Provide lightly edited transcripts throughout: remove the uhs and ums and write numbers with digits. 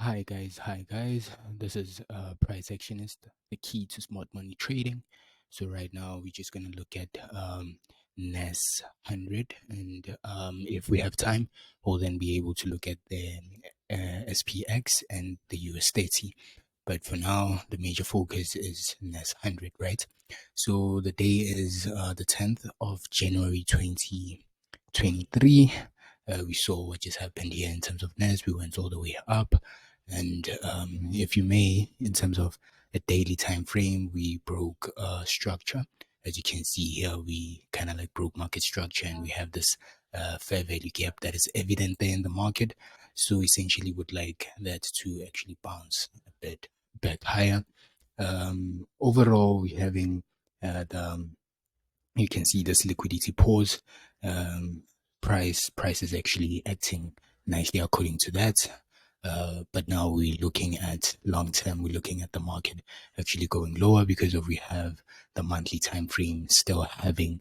Hi guys. This is Price Actionist, the key to smart money trading. So right now we're just gonna look at NAS 100, and if we have time, we'll then be able to look at the SPX and the US 30. But for now, the major focus is NAS 100, right? So the day is the 10th of January 2023. We saw what just happened here in terms of NAS. We went all the way up, and if you may, in terms of a daily time frame, we broke structure. As you can see here, we kind of like broke market structure, and we have this fair value gap that is evident there in the market. So essentially, would like that to actually bounce a bit back higher. Overall, we're having you can see this liquidity pause. Price is actually acting nicely according to that. But now we're looking at long term, we're looking at the market actually going lower because of we have the monthly time frame still having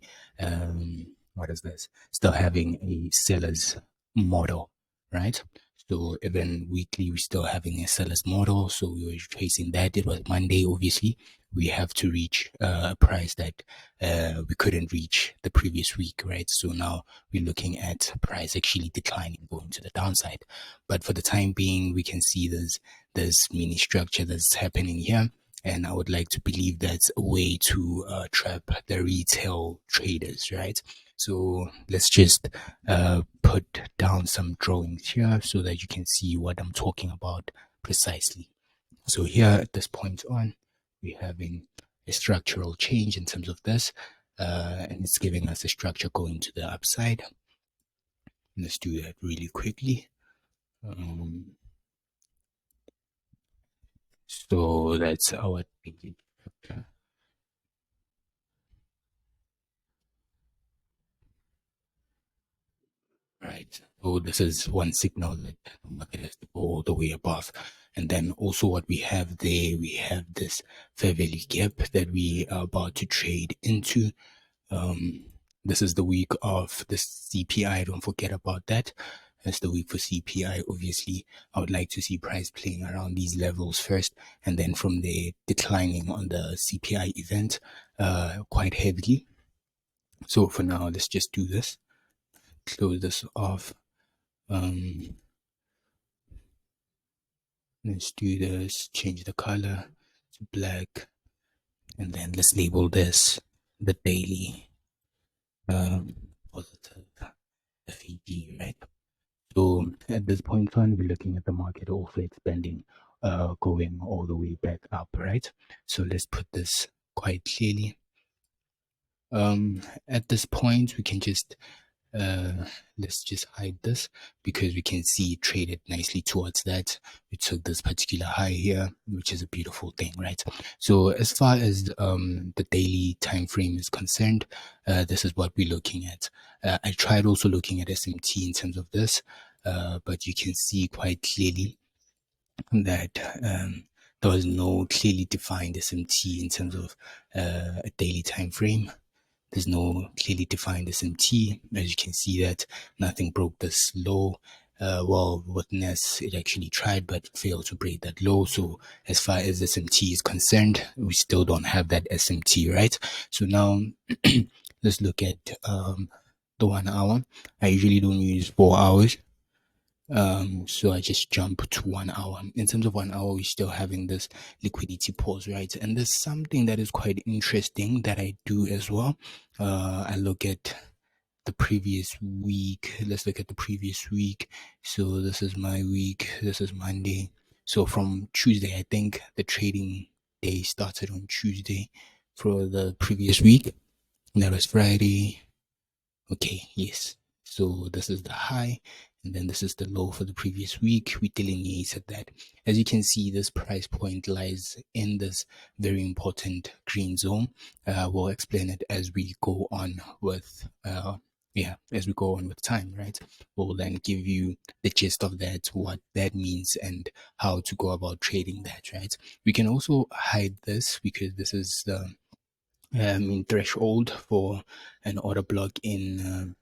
what is this? Still having a seller's model, right? So even weekly we're still having a seller's model. So we were tracing that. It was Monday, obviously. We have to reach a price that we couldn't reach the previous week, right? So now we're looking at price actually declining, going to the downside. But for the time being, we can see there's mini structure that's happening here, and I would like to believe that's a way to trap the retail traders, right? So let's just put down some drawings here so that you can see what I'm talking about precisely. So here at this point on, we're having a structural change in terms of this, and it's giving us a structure going to the upside. Let's do that really quickly. So that's our thinking structure. Right. So this is one signal that the market has to go all the way above. And then also what we have there, we have this fair value gap that we are about to trade into. This is the week of the CPI. Don't forget about that. That's the week for CPI. Obviously, I would like to see price playing around these levels first, and then from there declining on the CPI event quite heavily. So for now, let's just do this. Close this off. Let's do this. Change the color to black, and then let's label this the daily positive FEG, right? So at this point on, we're looking at the market also expanding, going all the way back up, right? So let's put this quite clearly. At this point, we can just let's just hide this because we can see it traded nicely towards that. We took this particular high here, which is a beautiful thing, right? So as far as the daily time frame is concerned, this is what we're looking at. I tried also looking at SMT in terms of this, but you can see quite clearly that there was no clearly defined SMT in terms of a daily time frame. There's no clearly defined SMT. As you can see that nothing broke this low. Well, with NES, it actually tried, but failed to break that low. So as far as SMT is concerned, we still don't have that SMT, right? So now let's look at the 1 hour. I usually don't use 4 hours. So I just jump to 1 hour. In terms of 1 hour, we're still having this liquidity pause, right? And there's something that is quite interesting that I do as well. I look at the previous week. Let's look at the previous week. So this is my week. This is Monday. So from Tuesday, I think the trading day started on Tuesday for the previous week. And that was Friday. Okay, yes. So this is the high, and then this is the low for the previous week. We delineated that. As you can see, this price point lies in this very important green zone. We'll explain it as we go on with as we go on with time, right? We'll then give you the gist of that, what that means, and how to go about trading that, right? We can also hide this because this is the threshold for an order block in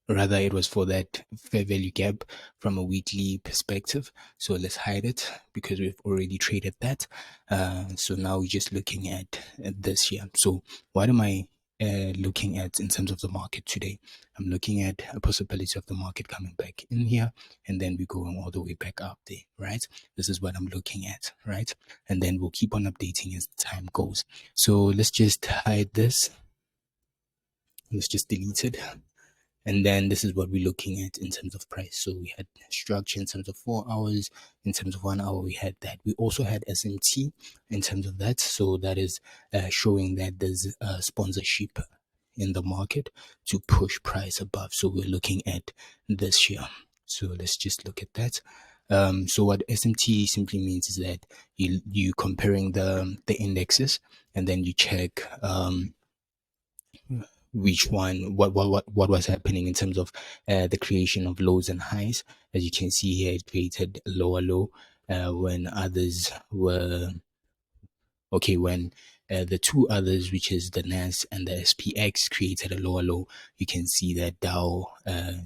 rather it was for that fair value gap from a weekly perspective. So let's hide it because we've already traded that. So now we're just looking at this here. So what am I looking at in terms of the market today? I'm looking at a possibility of the market coming back in here and then we're going all the way back up there, right? This is what I'm looking at, right? And then we'll keep on updating as time goes. So let's just hide this. Let's just delete it. And then this is what we're looking at in terms of price. So we had structure in terms of 4 hours. In terms of 1 hour, we had that. We also had SMT in terms of that. So that is showing that there's sponsorship in the market to push price above. So we're looking at this here. So let's just look at that. So what SMT simply means is that you comparing the indexes and then you check which one, what was happening in terms of the creation of lows and highs. As you can see here, it created a lower low when others were okay, when the two others, which is the NAS and the SPX, created a lower low. You can see that Dow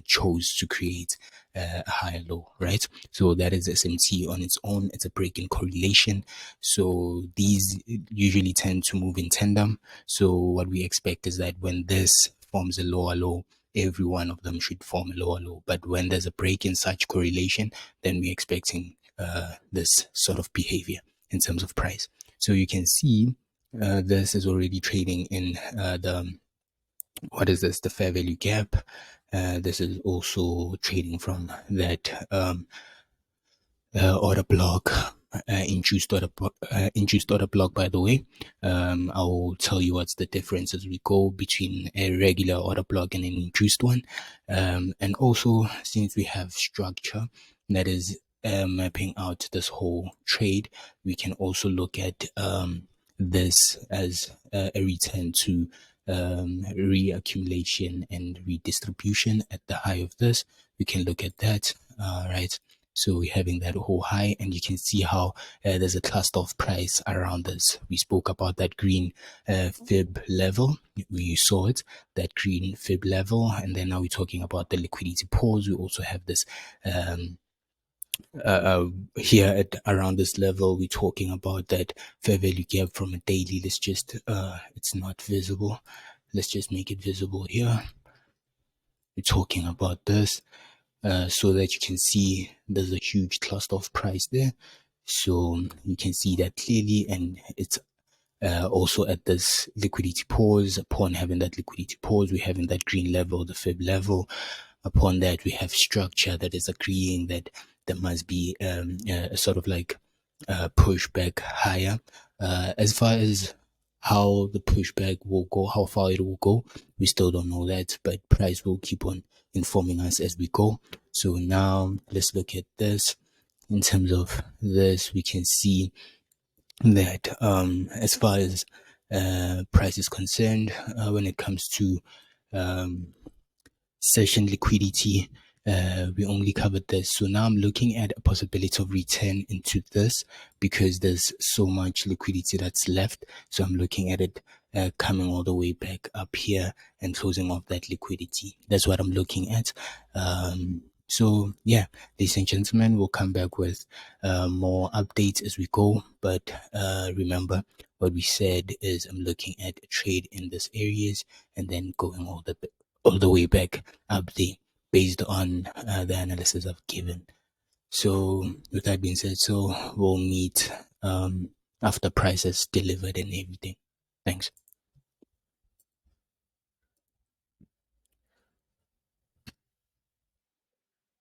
chose to create a higher low, right? So that is SMT on its own. It's a break in correlation. So these usually tend to move in tandem. So what we expect is that when this forms a lower low, every one of them should form a lower low. But when there's a break in such correlation, then we're expecting this sort of behavior in terms of price. So you can see this is already trading in what is this? The fair value gap. This is also trading from that order block, induced order block, by the way. I will tell you what's the difference as we go between a regular order block and an induced one. And also, since we have structure that is mapping out this whole trade, we can also look at this as a return to reaccumulation and redistribution at the high of this. We can look at that, right? So we're having that whole high, and you can see how there's a cluster of price around this. We spoke about that green fib level. We saw it, that green fib level, and then now we're talking about the liquidity pause. We also have this here at around this level. We're talking about that fair value gap from a daily. Let's just it's not visible. Let's just make it visible here. We're talking about this so that you can see there's a huge cluster of price there. So you can see that clearly, and it's also at this liquidity pause. Upon having that liquidity pause, we're having that green level, the fib level. Upon that, we have structure that is agreeing that there must be a sort of like pushback higher. As far as how the pushback will go, how far it will go, we still don't know that, but price will keep on informing us as we go. So now let's look at this. In terms of this, we can see that as far as price is concerned, when it comes to session liquidity, we only covered this. So now I'm looking at a possibility of return into this because there's so much liquidity that's left. So I'm looking at it coming all the way back up here and closing off that liquidity. That's what I'm looking at. So yeah, ladies and gentlemen, we'll come back with more updates as we go. But remember, what we said is I'm looking at a trade in this areas and then going all the way back up there based on the analysis I've given. So with that being said, so we'll meet after prices delivered and everything.